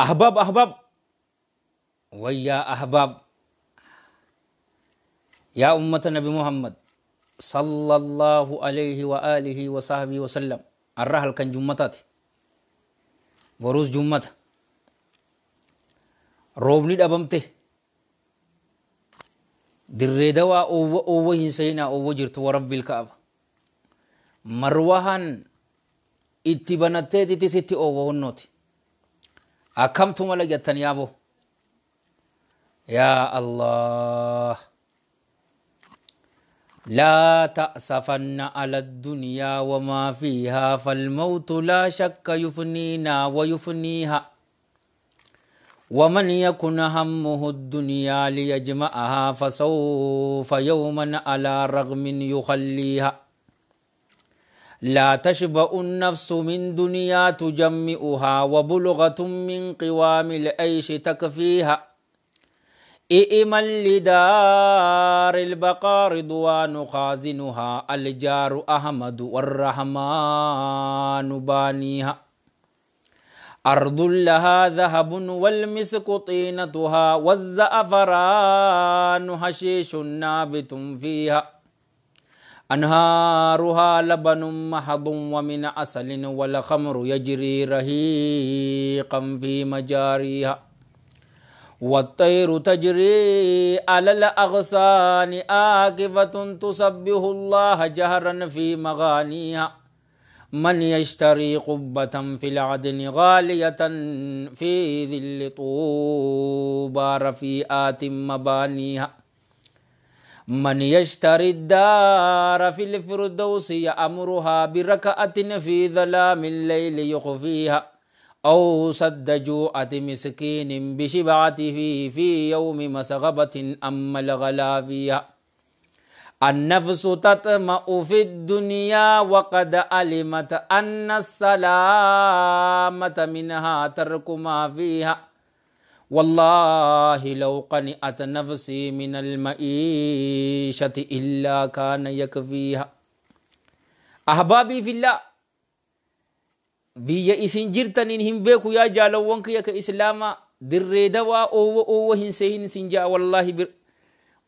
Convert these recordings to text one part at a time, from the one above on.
أحباب أحباب ويا أحباب يا أمة النبي محمد صلى الله عليه وآله وصحبه وسلم الرحل كان جمتات وروز جمت روبني دبمته دريدوا أو هنسينا أو جرت ورب الكعبة مروهن اتبنتت تسيتي أو هنوتي أكمتم لجتن يابو يا الله لا تأسفن على الدنيا وما فيها فالموت لا شك يفنينا ويفنيها ومن يكن همه الدنيا ليجمعها فسوف يوما على رغم يخليها لا تشبع النفس من دنيا تجمئها وبلغة من قوام العيش تكفيها إئمن لدار البقاء رضوان خازنها الجار أحمد والرحمن بانيها أرض لها ذهب والمسك طينتها والزعفران حشيش نابت فيها أنهارها لبن محض ومن عسل والخمر يجري رهيقا في مجاريها والطير تجري على الأغصان آكفة تسبح الله جهرا في مغانيها من يشتري قبة في العدن غالية في ذل طوبى رفيئات مبانيها من يشتري الدار في الفردوس يأمرها بركعة في ظلام الليل يخفيها أو سد جوعة مسكين بشبعته في يوم مسغبة أما الغلا فيها النفس تطمع في الدنيا وقد علمت أن السلامة منها ترك ما فيها والله لو قنئت نفسي من المعيشة إلا كان يكفيها أحبابي في الله biyya isin jirtaniin hin beeku yaa jaalawwan kiyya ka islaama dirree dawaa oowwa hin seehin isin jaa wallahi bir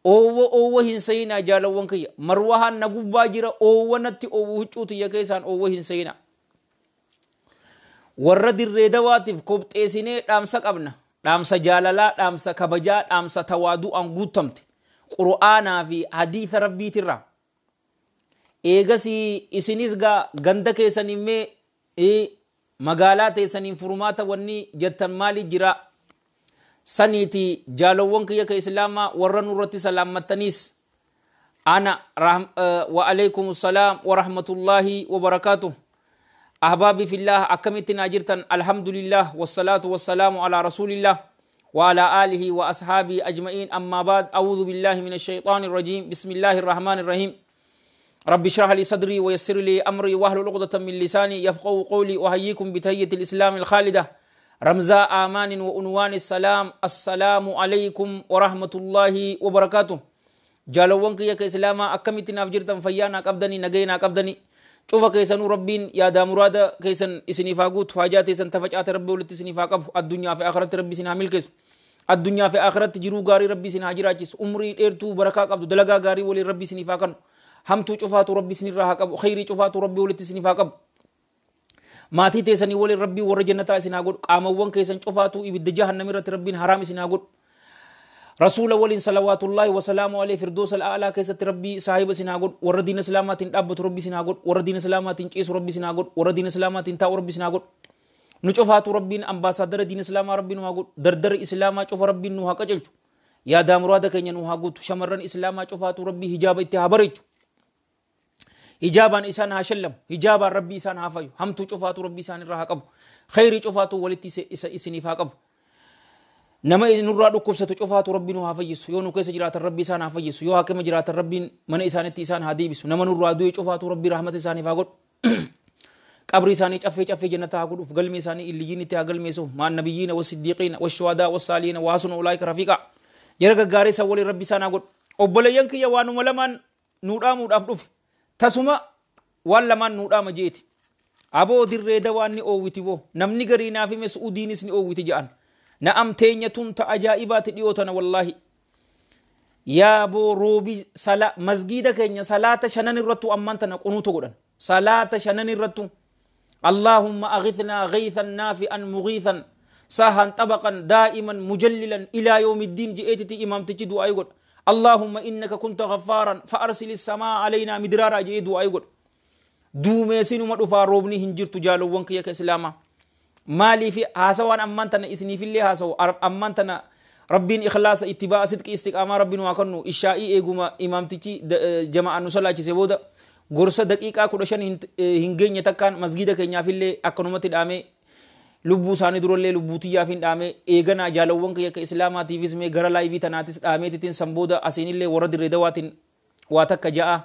oowwa hin seeyina jaalawwan kiyya marwahan na gubbaa jira oowwa natti oowwa huccuu tiyya keessaan oowwa hin seeyina warra dirree dawaatiif kopxeessinee dhaamsa qabna dhaamsa jaalalaa dhaamsa kabajaa dhaamsa tawaadu'aan guutamte qur'aanaa fi hadiisa rabbiitirraa eegasii isinis gaa ganda keessan himmee magaalaa teessaniin furmaata wanni jettan maali jira saniiti jaalawwan kiyya ka islaamaa warra nurratti salaammattaniis ana wa alaykum assalaam wa rahmatullahi wa barakatuh ahbaabi fillah akkamitti naa jirtan alhamdulillah wassalaatu wassalaamu ala rasulillah wa ala alihi wa ashaabihi ajma'in amma baad a'udhu billahi min ashaytaani irrajim bismillahi irrahmani irrahim رب اشرح لي صدري ويسر لي أمري واحلل عقدة من لساني يفقهوا قولي وأحييكم بتحية الإسلام الخالدة رمزاء آمان وعنوان السلام السلام عليكم ورحمة الله وبركاته جالوانك يا كإسلاما أكمتنا فجرتا فيانا قبدني نجينا قبدني شوف كيسن ربين يا دا مراد كيسن اسني فاقوت حاجات سن تفجأت ربي ولت اسني فاقب الدنيا في آخرة ربي سن عمل كيس الدنيا في آخرة تجرو غاري ربي سن هاجراجس عمري إرتو بركة قبض دلقا غاري ولي ربي سن فاقن همتو شفاتو ربي سن راها قب خيري شفاتو ربي ولت سن فاقب ماتي تيسني ولي ربي ورجنتا سن هاقود قاموان كيسن شفاتو إبد جهنم رت ربين حرام سن هاقود رسول ولين صلوات الله وسلامه عليه فردوس الأعلى كيست ربي صاحب سن هاقود وردين سلامات أبت ربي سن هاقود وردين سلامات إيس ربي سن هاقود وردين سلامات تاو ربي سن هاقود نشوفاتو ربين أمباسادر دين إسلام ربي نهاقود دردر إسلام شوف ربي نهاقا جلجو يا دامرادا كينيا نهاقود شمرن إسلام شوفاتو ربي هجاب اتهابريجو هجابان إسان هاشلم هجابان ربي إسان هافايو همتو شوفاتو ربي إسان الرهاقب خيري شوفاتو ولتي إسني فاقب نما نورا دوكم ستو شوفاتو ربي نهافيسو يونو كيس جرات ربي إسان هافيسو يو حاكم جرات ربي من إسان إسان هاديبسو نما نورا دوي شوفاتو ربي رحمة إسان فاقب قبر إساني شفي جنة هاقود وفقلمي إساني اللي جيني تهاقلمي سو مع النبيين والصديقين والشهداء والصالحين وحسن أولئك رفيقا يرغا غاري سوالي ربي إسان هاقود أبلا ينكي يوانو ملمان نورا موداف tasuma waan lamaan nuudhaama jeeti aboo dirree dawaanni oowwiti boo namni garii naaf hime su'udiinis ni oowwiti jedhan نعم تينيتون تا أجائبات ديوتنا والله يا بو روبي صلاة مسجد كينيا صلاة شنن الرتو أمانتنا قنوتو قدن صلاة شنن الرتو اللهم أغثنا غيثا نافئا مغيثا ساها طبقا دائما مجللا إلى يوم الدين جئتي إمام تجدو أيقول اللهم إنك كنت غفارا فأرسل السماء علينا مدرارا جئدو أيقول دومي سينو مدفع روبني هنجر تجالو وانك يك إسلاما مالي في هاسوان أمانتنا إسني في اللي هاسو أمانتنا ربين إخلاص اتباع صدق استقامة ربين واكنو إشائي إيقوما إمام تجي جماعة نصلا جسيبودا gorsa daqiiqaa 15 hin geenye takkaan masgida keenyaa fillee akkanumatti dhaame lubbuu isaanii durallee lubbuu tiyyaaf hin dhaame eeganaa jaalawwan kiyya ka islaamaatiifis mee gara laayivii tanaatis dhaameetitiin sanbooda asiinillee warra dirree dawaatiin waa takka ja'a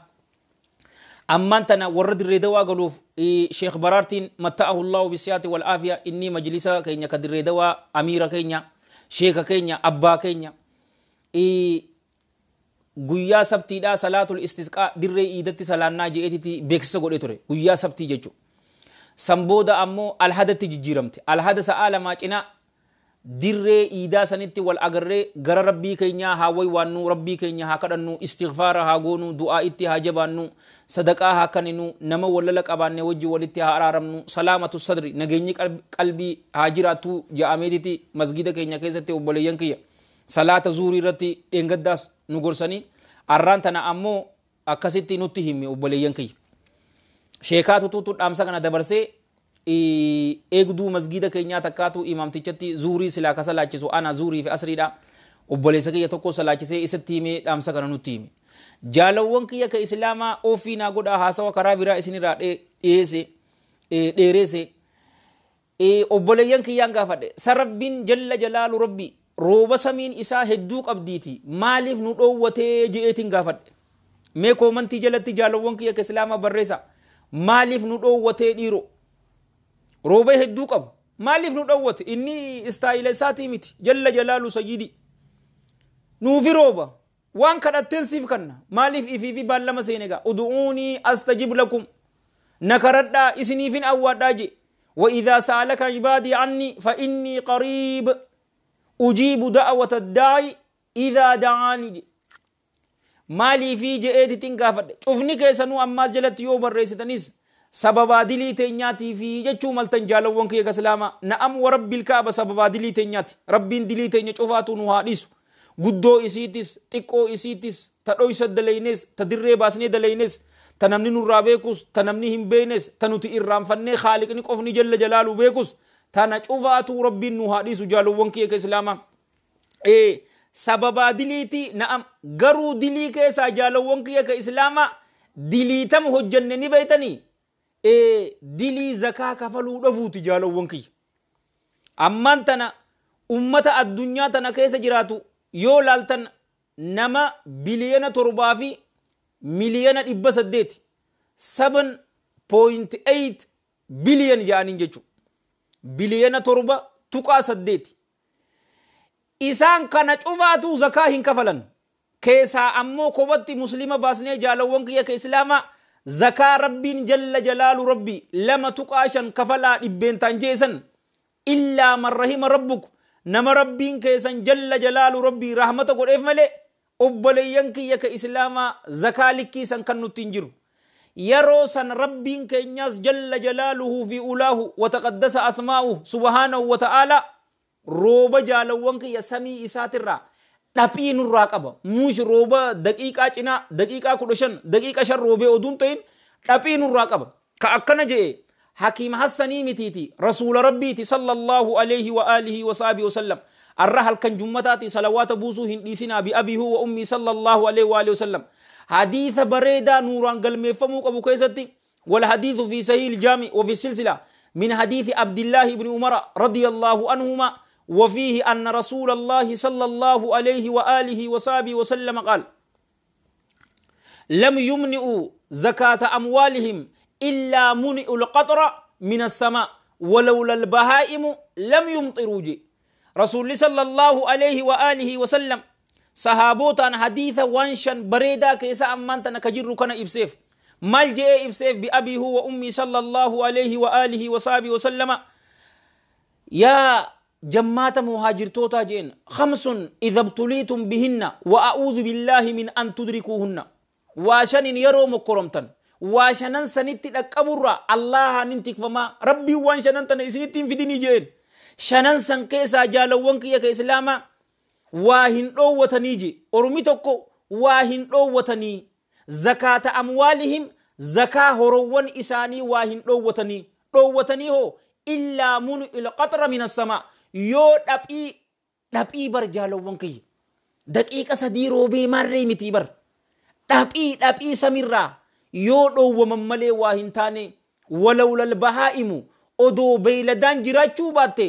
ammaan tana warra dirree dawaa galuuf sheekh baraartiin matta'ahu allahu bisiyaati wal aafiya inni majlisa keenya ka dirree dawaa amiira keenya sheeka keenya abbaa keenya guyyaa sabtiidhaa salaatul istisqaa dirree iidatti salaannaa je'eetiti beeksisa godhe ture guyyaa sabtii jechuudha. Sanbooda ammoo alhadatti jijjiiramte. Alhada sa'aa lamaa cinaa dirree iidaa sanitti wal agarree gara rabbii keenyaa haa waywaannu rabbii keenya haa kadhannu istighfaara haa goonu du'aa itti haa jabaannu sadaqaa haa kenninu nama wallala qabaanne wajji walitti haa araaramnu salaamatu sadri nageenyi qalbii haa jiraattu ja'ameetiti masgida keenya keessatti obboleeyyan kiyya. Salaata zuurii irratti dheengaddaas nu gorsanii arraan tana ammoo akkasitti nutti himi obboleeyyan kiyya. Sheekaatu tuutu dhaamsa kana dabarsee eegduu masgida keenyaa takkaatu imaamtichatti zuurii silaa ka salaachisu ana zuurii fi asriidha. Obboleessa kiyya tokko salaachisee isatti himee dhaamsa kana nutti hime. Jaalawwan kiyya ka islaamaa ofii naa godhaa haasawa karaa biraa isinirraa dheereesse obboleeyyan kiyyaan gaafadhe sarabbiin jalla jalaalu rabbii rooba samiin isaa hedduu qabdiiti maaliif nu dhoowwatee je'eetiin gaafadhe mee koomantii jalatti jaalawwan kiyya ka islaamaa barreessa maaliif nu dhoowwatee dhiiro rooba hedduu qabu maaliif nu dhoowwate inni istaayila isaatii miti jalla jalaalu sayyidi nuufi rooba waan kadhatteen siif kanna maaliif ifiifi baallama seenegaa udu'uunii astajib lakum nakaradhaa isiniifin awwaadhaa je وإذا سألك عبادي عني فإني قريب أجيب دعوة الداعي إذا دعاني مالي في جئت تنقافد شوفني كيسانو أما جلت يوم الرئيستانيس سببا دلي تنياتي في جتشو ملتن جالو وانكي كسلاما نعم ورب الكعبة سببا دلي تنياتي ربين دلي تنيات شوفاتو نوهاديسو قدو إسيتيس تقو إسيتيس تدويس الدلينيس تدري باسني دلينيس تنمني نورا بيكوس تنمني هم بينس تنوتي إرام فني خالقني قفني جل جلالو بيكوس تنجوفاتو ربين نوهاديسو جالو وانكي كسلاما سببا دليتي نعم غرو دلي كيسا جالو وانكي كإسلاما دلي تم هجنني بيتني دلي زكاة كفلو ربوتي جالو وانكي أمان تنا أمة الدنيا تنا كيسا جراتو يو لالتن نما بليون تربافي مليون إبا سديتي 7.8 بليون جانين جيشو بليون تربا تقا سديتي إسان كان چوفاتو زكاة هنكفلن كيسا أمو قوبتي مسلمة باسنية جالوان كيا كإسلاما زكاة ربين جل جلال ربي لما تقاشن كفلا إبين تنجيسن إلا من رحم ربك نما ربين كيسن جل جلال ربي رحمة قريف ملي أبليان كيا كإسلاما زكاة لكيسن كنو تنجرو يروسن ربين كينياس جل جلاله في أولاه وتقدس أسماؤه سبحانه وتعالى روبا جالوان كيا سمي إساترا dhaphii nurraa qaba muush rooba daqiiqaa cinaa daqiiqaa 15 daqiiqaa 5 roobee oduun ta'in dhaphii nurraa qaba ka akkana jee hakiim hassanii mitiiti rasuula rabbiiti sallallahu alayhi wa alihi wa sahbihi wa sallam arra halkan jummataati salawaata buusuu hin dhiisinaa bi abiihu wa ummii sallallahu alayhi wa alihi wa sallam hadiitha bareedaa nuuraan galmeeffamuu qabu keessatti wal hadiithu fi sahih al-jaami wa fi silsila min hadiithi abdillahi ibn umara radiyallahu anhuma وفيه أن رسول الله صلى الله عليه وآله وصحبه وسلم قال لم يمنعوا زكاة أموالهم إلا منعوا القطر من السماء ولولا البهائم لم يمطروا جي رسول الله صلى الله عليه وآله وسلم صحابوتا حديث وانشان بريدا كيسا أمانتنا كجر كان إبسيف مال جاء إبسيف بأبي هو وأمي صلى الله عليه وآله وصحبه وسلم يا جماعة مهاجر توتا جين 5 إذا ابتليتم بهن وأعوذ بالله من أن تدركوهن واشن يرو مكرمتن واشنن سنت الأكبر الله ننتك فما ربي وانشنن تنسنتين في ديني جين شنن سنكيسا جالوانك يا كإسلاما واهن أو وتنيجي أرميتكو واهن أو وتني زكاة أموالهم زكاة هروان إساني واهن أو وتني هو إلا من القطر من السماء yoo dhaphii bar jaalawwan kiyya daqiiqa sadii roobee marree miti bar dhaphii samirraa yoo dhoowwaman malee waa hin taane walawlal bahaa'imu odoo beeyladaan jiraachuu baatte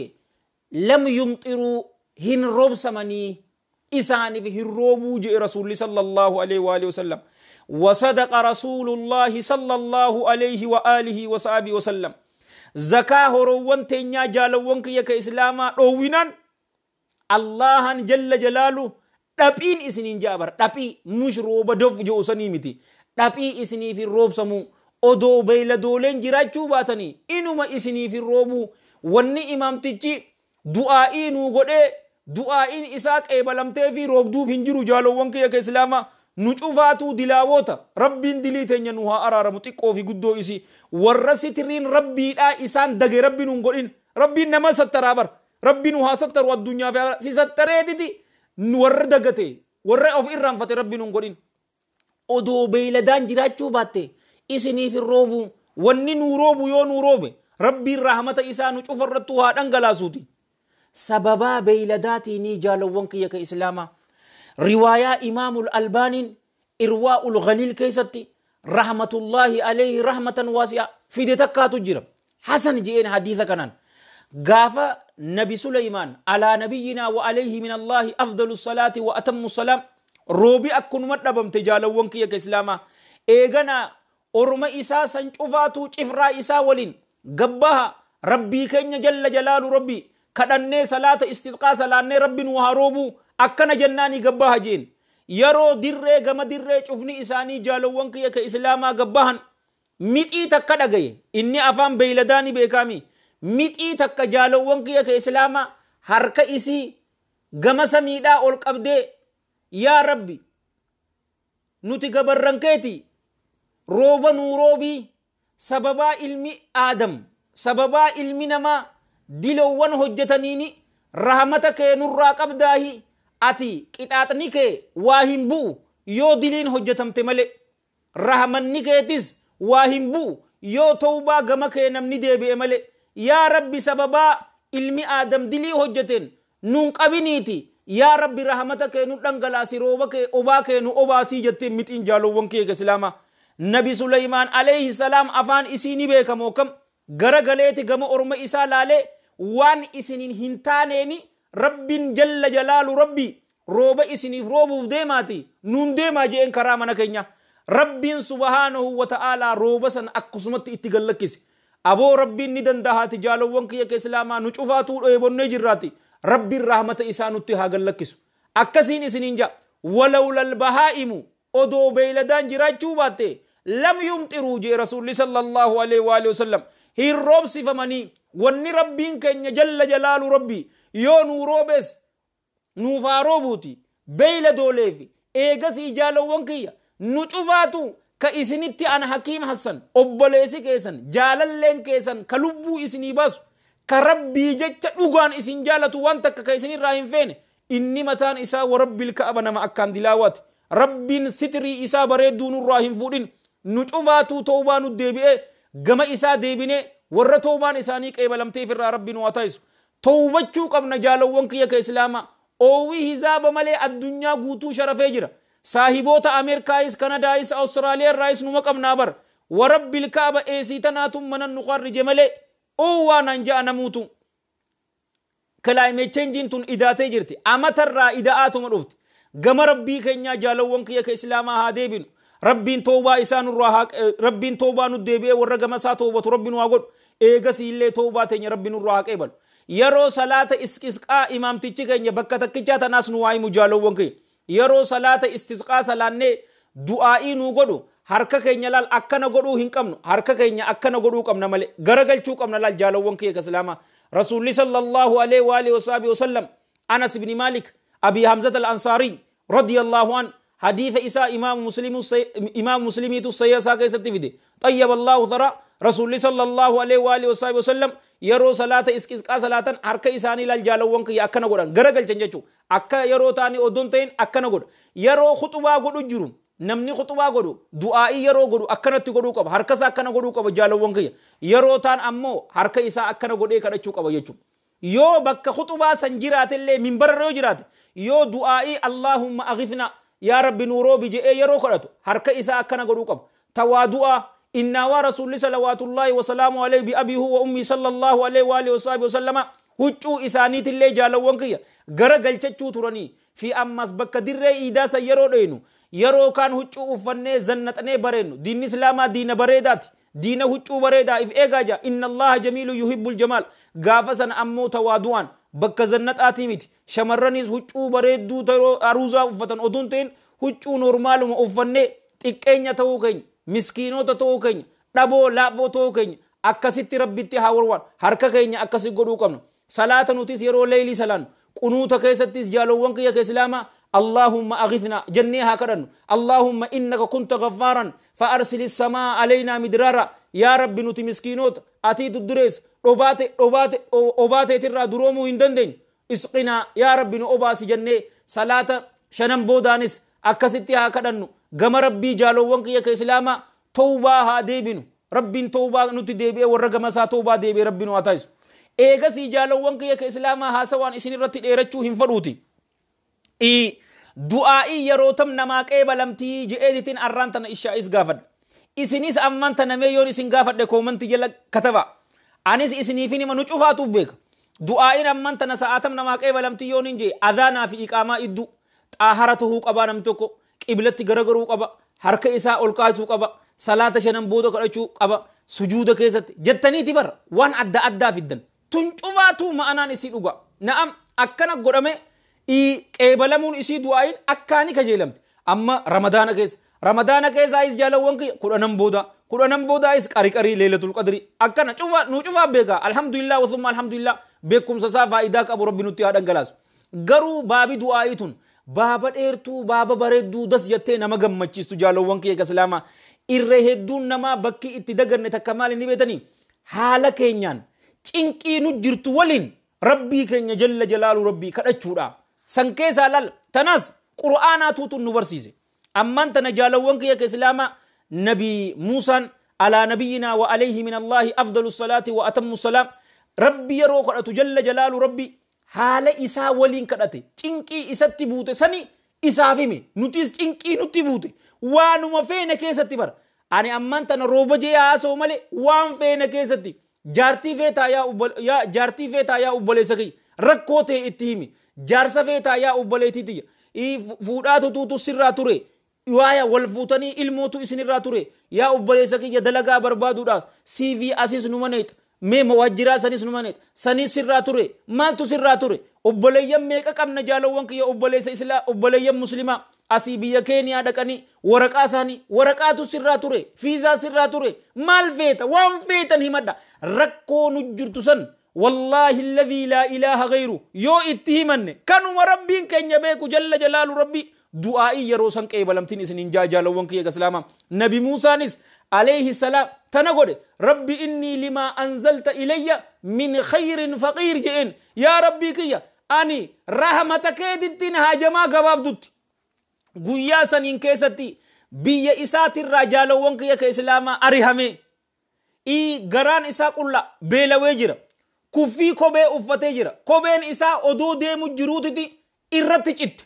lam yumxiruu hin roobsamanii isaaniif hin roobuu jee rasuulli sallallahu alaihi wa alihi wasallam وصدق رسول الله صلى الله عليه وآله وصحبه وسلم زكاة هروان تنيا جالوان كيا كإسلاما روينان الله جل جلاله تابين إسنين جابر تابي مش روبا دف جو سنيمتي تابي إسني في الروب سمو أدو بيلا دولين جراجو باتني إنما إسني في الروبو وني إمام تجي دعائي نوغده دعائي إساك إبالمتي في روب دو فنجرو جالوان كيا كإسلاما نشوفاتو دلاوتا ربين دلي تنيا نوها أرارا متقو في قدو إسي ورسيترين ربي لا إسان دقي ربي ننقلين ربي نما ستر عبر ربي نوها ستر والدنيا في سترين دي نور دقتي ور أف إرام فتي ربي ننقلين أدو بيلدان جراجو باتي إسني في الروبو وني نوروبو يو نوروبي ربي الرحمة إسان نشوف الرتوها دنقلاسوتي سببا بيلداتي نيجالو وانكي يكا إسلاما رواية إمام الألباني إرواء الغليل كيستي رحمة الله عليه رحمة واسعة في دتكا تجرب حسن جئين حديثة كنان قاف نبي سليمان على نبينا وعليه من الله أفضل الصلاة وأتم السلام روبي أكون مطلبم تجالو وانكي كإسلاما إيغانا أرم إسا سنشوفاتو شفرا إسا ولين قبها ربي كين جل جلال ربي كدني صلاة استدقاء صلاة ربي وهاروبو akkana jannaani gabbaha jeen yeroo dirree gama dirree cufni isaanii jaalawwan kiyya ka islaamaa gabbahan mixii takka dhagaye inni afaan beeyladaani beekami mixii takka jaalawwan kiyya ka islaamaa harka isii gama samiidhaa ol qabdee yaa rabbi nuti gabarrankeeti rooba nuu roobii sababaa ilmi aadam sababaa ilmi namaa dilowwan hojjetaniini rahmata kee nurraa qabdaahi ati qixaaxni kee waa hin bu'u yoo diliin hojjetamte malee rahmanni keetis waa hin bu'u yoo tawbaa gama kee namni deebi'e malee yaa rabbi sababaa ilmi aadam dilii hojjeteen nun qabiniiti yaa rabbi rahmata kee nu dhangalaasi rooba kee obaa kee nu obaasii jettee mixiin jaalowwan kee islaama nabi Suleymaan alayhi salaam afaan isii ni beekamoo kam gara galeeti gama orma isaa laalee waan isiniin hin taaneeni ربين جل جلال ربي روبا إسني روبو ديماتي نون ديما جين كرامنا كينيا ربين سبحانه وتعالى روبا سن أقسمت اتقلقس أبو ربين ندن دهات جالو وانكي كإسلاما نشوفاتو ايبون نجراتي ربي الرحمة إسانو اتقلقس أكسين إسنين جا ولولا البهائم أدو بيلدان جراجو باتي لم يمطروا جي رسول صلى الله عليه وآله وسلم هي الروب صفماني واني ربين كينيا جل جلال ربي yoo nuu roobees nuufaa roobuuti beeyla dooleefi eegasii jaalawwan kiyya nu cufaatu ka isinitti ana hakiim hassan obboleesi keessan jaalalleen keessan ka lubbuu isinii baasu ka rabbii jecha dhugaan isin jaalatu waan takka ka isinirraa hin feene inni mataan isaa warabbil ka'aba nama akkaan dilaawaati rabbiin sitrii isaa bareedduu nurraa hin fuudhin nu cufaatu toobaa nu deebi'ee gama isaa deebinee warra toobaan isaanii qeebalamteef irraa rabbiin waa taa'isu توبچو قبنا جالوان كيا كإسلاما أوي هزاب ملي الدنيا غوتو شرفه جرا صاحبوت أمريكا إس كندا إس أستراليا الرئيس نمك أمنابر ورب الكعبة إيسيتنا تمنا نخار جملي أوانا نجا نموتو climate change tun idaatee jirti amatarraa idaatu madhufti gama rabbii keenya jaalawwan kiyya ka islaamaa haa deebinu rabbiin toobaa isaanurraa rabbiin toobaa nu deebi'ee warra gama isaa toobatu rabbiin waa godhu eegas illee toobaa teenya rabbiin nurraa haa qeebalu yeroo salaata istisqaa imaamtichi keenya bakka takkichaa tanaas nu waa himu jaalawwan kiyya yeroo salaata istisqaa salaannee du'aa'ii nu godhu harka keenya laal akkana godhuu hin qabnu harka keenya akkana godhuu qabna malee garagalchuu qabna laal jaalawwan kiyya ka islaamaa رسول صلى الله عليه وآله وصحبه وسلم أنس بن مالك أبي حمزة الأنصاري رضي الله عنه حديث إساء إمام مسلم السياسة كيست فيدي طيب الله ثرى رسول صلى الله عليه وآله وصحبه وسلم يرو صلاة إسكا صلاة حركة إساني للجالوان كي أكنا قران غرقل چنجچو أكا يرو تاني أدون تين أكنا قر يرو خطبا قدو جرم نمني خطبا قدو دعائي يرو قدو أكنا تقدو قب حركة سا أكنا قدو قب جالوان كي يرو تان أمو حركة إسا أكنا قدو إيكا رچو قب يچو يو بك خطبا سنجرات اللي منبر رو جرات يو دعائي اللهم أغثنا يا رب نورو بجئ يرو قدو حركة إسا أكنا قدو قب توادعا إنا ورسول صلوات الله وسلامه عليه بأبيه وأمي صلى الله عليه وآله وصحبه وسلم هجو إسانيت اللي جالوان كي غرقل چچو تراني في أمس بك در إيدا سيرو دينو يرو كان هجو أفنه زنتنه برينو دين إسلاما دين بريدات دين هجو بريدا إف إيغاجا إن الله جميل يحب الجمال غافسا أمو توادوان بك زنت آتيميت شمرانيس هجو بريدو ترو أروزا أفتن أدونتين هجو نورمالو أفنه تكينيا توقين miskiinota ta'uu keenya dhaboo laafoo ta'uu keenya akkasitti rabbitti haa warwaan harka keenya akkasi godhuu qabna salaata nutis yeroo leelii salaan qunuuta keessattis jaalowwan kiyya ke islaama اللهم أغثنا جنيها كرن اللهم إنك كنت غفارا فأرسل السماء علينا مدرارا يا رب نتي مسكينوت أتيت الدريس أوباتي ترى درومو هندندين اسقنا يا رب نؤباسي جنة صلاة شنم بودانس أكستها كرن غم ربي جالوان كيا كإسلاما توبة ديبينو ربين توبة نتي ديبي ورغم سا توبة ديبي ربين واتايس إيغسي جالوان كيا كإسلاما هاسوان إسني رتي إيرتشو هنفروتي دعائي يروتم نما قبلمتي جئدتين أرانتنا إشاء إسغافد إسنيس أمانتنا ميون إسن غافد لكومنتي جل كتبا أنيس إسني فيني منو چوفاتو بيك دعائي أمانتنا ساعتم نما قبلمتي يونين جي أذانا في إقامة إدو طاهرته قبا نمتوكو قبلتي غرغرو قبا حركة إساء ألقاسو قبا صلاة شنم بودو قرأچو قبا سجود كيست جتني تبر وان أدى في الدن تنچوفاتو ما أنا نسي لغا نعم أكنا قرمي قبلمون إسي دعائين أكاني كجيلمت أما رمضان كيس آيس جالوان كي قرآن بودا آيس قري ليلة القدر أكنا نوچوفا بيكا الحمد لله وثم الحمد لله بيكم سسا فائداك أبو ربي نتياد انگلاس غرو بابي دعائيتون بابا إرتو بابا بردو دس يتي نما غمچيستو جالوان كي كسلاما إرهدون نما بكي اتدقر نتكمال نبيتني حالا كينيان چنكي نجرتو ولين ربي كينيا جل جلال ربي كدچودا سنكي سالال تناس قرآن توتو نبرسيزي أمان تنجالوان كي كإسلاما نبي موسى على نبينا وعليه من الله أفضل الصلاة وأتم السلام ربي يروق جل جلال ربي حال إسا ولين كدته چنكي إسا تبوته سني إسا فيمي نتيس چنكي نتبوته وانو مفين كيستي بر أني أمان تنروبجي آسو ملي وان فين كيستي جارتي فيتا يا أبولي سكي ركوته اتهيمي جارسا فيتا يا أبولي تيتي فوداتو توتو سرا توري يوايا والفوتاني ilmootu isinirraa ture yaa obboleessa kiyya dalagaa barbaaduudhaaf CV asis numaneet mee mawajjiraa sanis numaneet sanis sirraa ture maaltu sirraa ture obboleeyyan meeqa qabna jaalawwan kiyya obboleessa islaa obboleeyyan muslimaa asii biyya keeniyaa dhaqanii waraqaa isaanii waraqaatu sirraa ture fiizaa sirraa ture maal feeta waan feetan himadha rakkoo nu jirtu san والله الذي لا إله غيره يو اتهمن كانوا ربين كن يبيكو جل جلال ربي دعائي يروسن قبلمتين إسنين جالوان كي يكسلاما نبي موسى نس عليه السلام تنقل ربي إني لما أنزلت إلي من خير فقير جئن يا ربي كي أني رحمتك دتين هاجما قباب دوت قياسا إنكيستي بي إسات الرجالوان كي يكسلاما أريهمي غران إساق الله بيلا ويجر كفي كوبي أفتجرا كوبين إسا أدو ديمو جروتي إرتجت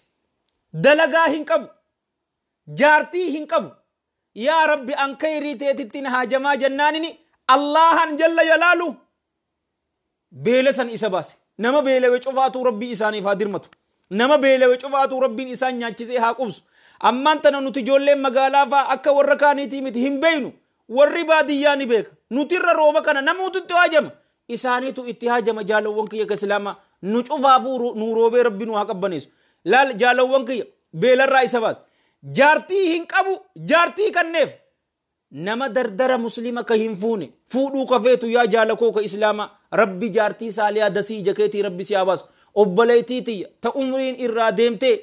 دلغا هنكب جارتي هنكب يا ربي أنكيري تيتتين هاجما جنانيني الله جل جلاله بيلسان إسا باسي نما بيلا وچوفاتو ربي إساني فادرمتو نما بيلا وچوفاتو ربي إسان نياچيسي هاقوبس أمان تنا نتجولي مغالا فا أكا ورقاني تيمت هم بينو وربا دياني بيك نتر روبا كان نموتو تواجم إسانيتو اتهاجم جالوان كي كسلاما نچوفافو نوروبي ربي نوها قبانيس لال جالوان كي بيلر رأي سباس جارتي هنكبو جارتي كنف nama dardara muslima ka hin fuune fuudhuu kafeetu yaa jaalakoo ka islaama rabbi jaartii saaliyaa dasii jakeetii rabbi si habaas obboleetii tiyya ta umriin irraa deemtee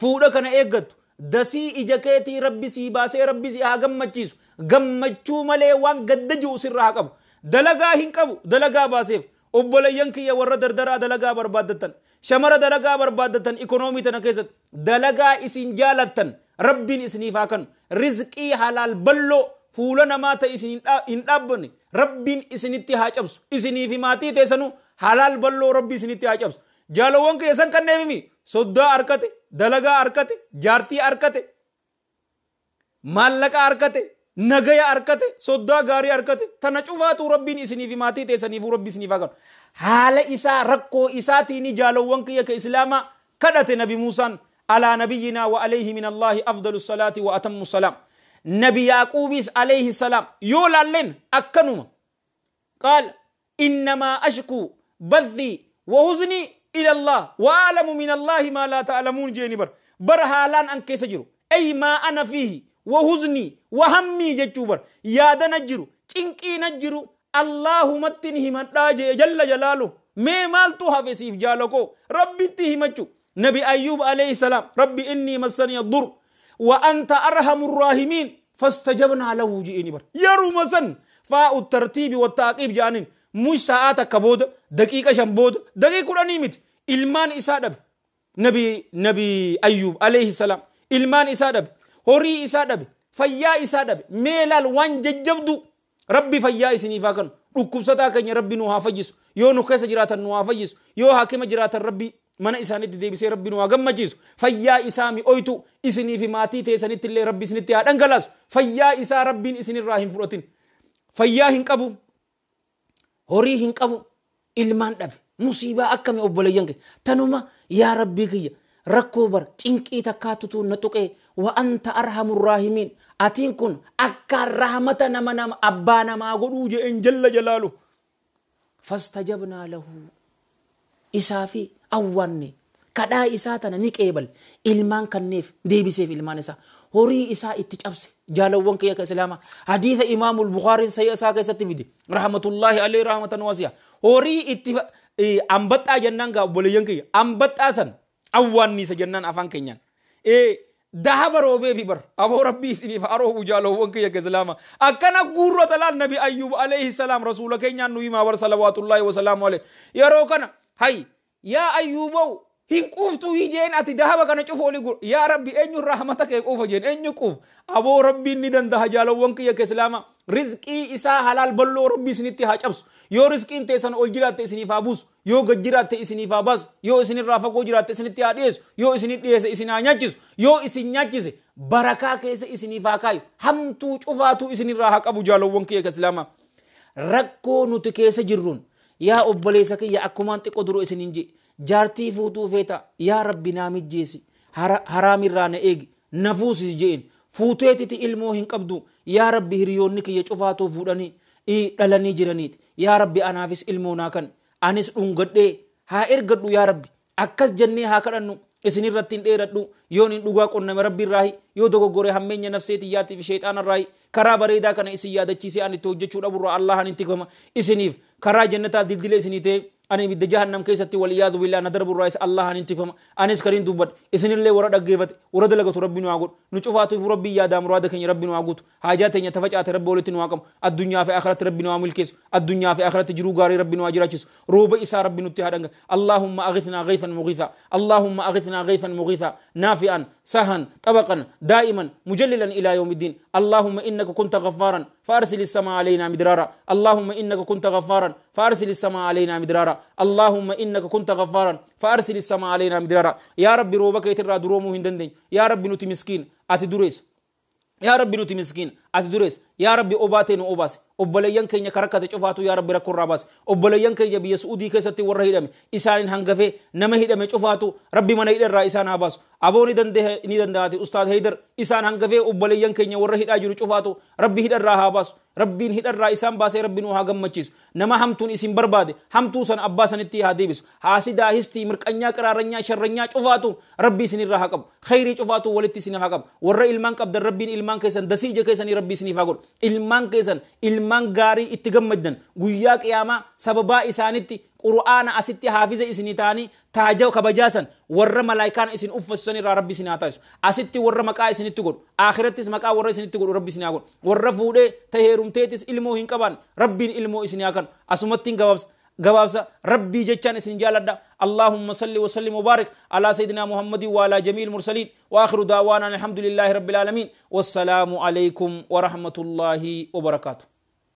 fuudha kana eeggattu dasii ija keetii rabbi si baasee rabbi si haa gammachiisu gammachuu malee waan gadda ji'u sirraa haa qabu dalagaa hin qabu dalagaa baaseef obboleeyyan kiyya warra dardaraa dalagaa barbaaddatan shamara dalagaa barbaaddatan ikonoomii tana keessatti dalagaa isin jaalattan rabbiin isiniif haa kennu rizqii halaal balloo fuula namaa ta'e isin hin dhaabbanne rabbiin isinitti haa cabsu isiniif maatii teessanuu halaal balloo rabbi isinitti haa cabsu jaalawwan kiyya san kanneefimi soddaa harkate dalagaa harkate jaartii harkate maallaqa harkate nagaya harkate soddaa gaarii harkate tana cufaatu rabbiin isiniif maatii teessaniifuu rabbi isiniif haa kennu haala isaa rakkoo isaatiin jaalawwan kiyya ka islaamaa kadhate nabi Muusaan ala nabiyyina wa alayhi min Allahi afdalu salaati wa atammu salaam نبي يعقوب عليه السلام يولى لن أكنما قال إنما أشكو بثي وحزني إلى الله وأعلم من الله ما لا تعلمون جينبر برهالان أنك سجرو أي ما أنا فيه وحزني وهمي جتوبر يا نجرو تنكي نجرو الله متنه متاجي جل جلاله ما مالتو هفسيف جالكو ربي تهمتشو نبي أيوب عليه السلام ربي إني مسني الضر وأنت أرحم الراحمين فاستجبنا له جئني بر يرو مسن فاء الترتيب والتعقيب جانين مش ساعات كبود دقيقة شنبود دقيقة نيمت إلمان إسادب نبي أيوب عليه السلام إلمان إسادب هوري إسادب فيا إسادب ميلال وان ججبدو ربي فيا إسني فاكن ركوب ستاكن ربي نوها فجس يو نكاس جراتا نوها فجس يو حاكم جراتا ربي mana isaanitti deebisee rabbiin waa gammachiisu fayyaa isaa mi'ooytu isinii fi maatii teessanitti illee rabbi isinitti haa dhangalaasu fayyaa isaa rabbiin isinirraa hin fudhatin fayyaa hin qabu horii hin qabu ilmaan dhabe musiibaa akkami obboleeyyan kee tanuma yaa rabbii kiyya rakkoo bar cinqii takkaatutu na tuqee wa anta arhamur raahimiin atiin kun akka rahmata nama abbaa namaa godhuu je'en jalla jalaalu fastajabnaa lahu isaa fi awwanne kadhaa isaa tana ni qeebal ilmaan kanneef deebiseef ilmaan isaa horii isaa itti cabse jaalawwan kiyya ka islaama hadiisa imaamul bukhaariin sayya isaa keessatti fide rahmatullahi alayhi rahmatan wasi'a horii itti ambaxxaa jennaan gaa obboleeyyan kiyya ambaxxaa san awwaanniisa jennaan afaan keenyaan dahaba roobee fi bar aboo rabbii isiniif aroobu jaalawwan kiyya ka islaama akkana guurra talaan nabi ayyub alayhi salaam rasuula keenyaan nu himaa bar salawaatullahi wasalaamu alayhi yeroo kana hay yaa ayyuuboo hin quuftu hijeen ati dahaba kana cufooli gur yaa rabbi eenyu rahmata kee quufa jeen eenyu quuf aboo rabbiin ni dandaha jaalawwan kiyya ka islaama rizqii isaa halaal balloo rabbii isinitti haa cabsu yoo rizqiin teessan ol jiraatte isiniif haa buusu yoo gad jiraatte isiniif haa baasu yoo isinirraa fagoo jiraatte isinitti haa dhiyeessu yoo isinit dhiyeesse isin haa nyaachisu yoo isin nyaachise barakaa keessa isiniif haa kaayu hamtuu cufaatu isinirraa haa qabu jaalawwan kiyya ka islaama rakkoo nuti keessa jirruun yaa obboleessa kiyya akkumaan xiqqoo duruu isiniin je jaartii fuutuu feeta yaa rabbi naa mijjeesi haraamirraa na eegi na fuusis je'in fuuteetiti ilmoo hin qabdu yaa rabbi hiriyoonni kiyya cufaatuu fuudhanii dhalanii jiraniiti yaa rabbi anaafis ilmoo naa kan anis dhungadhee haa ergadhu yaa rabbi akkas jennee haa kadhannu isinirratti hin dheeradhu yoon hin dhugaa qonname rabbiirraahi yoo dogoggore hammeenya nafseetiyyaatiif fi sheexaanarraahi karaa bareedaa kana isin yaadachiisee ani itti hojjechuu dhaburraa allahan hin tikfama isiniif karaa jannataa dildila isinii ta'e ani ibidda jahannam keessatti waliyaadu billaa na darburraa isa allahan hin tikfama anis kariin dubbadhe isinillee warra dhaggeeffate warra dalagatu rabbi nu haa godhu nu cufaatuuf rabbi yaadaa muraada keenya rabbi nu haa guutu haajaa teenya tafacaate rabbi walitti nu haa qabu addunyaa fi akhiratti rabbi nu haa milkeessu addunyaa fi akhiratti jiruu gaarii rabbi nu haa jiraachisu rooba isaa rabbi nutti haa dhanga allahumma aghithnaa ghaythan mughiithaa allahumma aghithnaa ghaythan mughiithaa naafi'an sahan طبقا دائما مجللا الى يوم الدين اللهم انك كنت غفارا فارسل السماء علينا مدرارا اللهم انك كنت غفارا فارسل السماء علينا مدرارا اللهم انك كنت غفارا فارسل السماء علينا مدرارا يا رب روبك يترى درومو هندن يا رب نوتي مسكين اتي دريس يا رب نوتي مسكين اتي دريس يا رب اوباتين اوباس obboleeyyan keenya karakate cufaatu yaa rabbi rakkoorraa baase obboleeyyan keenya biyya suudii keessatti warra hidhame isaanin hangafee nama hidhame cufaatu rabbi mana hidharraa isaan haa baasu aboo ni danda'ati ustaad Haydar isaan hangafee obboleeyyan keenya warra hidhaa jiru cufaatu rabbi hidharraa haa baasu rabbiin hidharraa isaan baasee rabbi nu haa gammachiisu nama hamtuun isin barbaade hamtuu san abbaa sanitti haa deebisu haasidaa histii mirqanyaa qaraaranyaa sharranyaa cufaatu rabbi isinirraa haa qabu khayrii cufaatu walitti isin haa qabu warra ilmaan qabdan rabbiin ilmaan keessan dasiija keessanii ربي سنيفا قول إلمان كيسن إلمان غاري اتغمجدن قويا قياما سببا إسانتي قرآن أستي حافظة إسنتاني تاجو كبجاسن ور ملايكان إسن أفسن را ربي سناتايس أستي ور مكا إسنتي قول آخرتس مكا ور إسنتي قول ربي سنيا قول ور فودي تهيرم تيتس إلمو هنكبان ربي إلمو إسنياكن أسمتين قبابسا ربي جتشان إسن جالدا اللهم صل وسلم وبارك على سيدنا محمد وعلى جميع المرسلين وآخر دعوانا الحمد لله رب العالمين والسلام عليكم ورحمة الله وبركاته.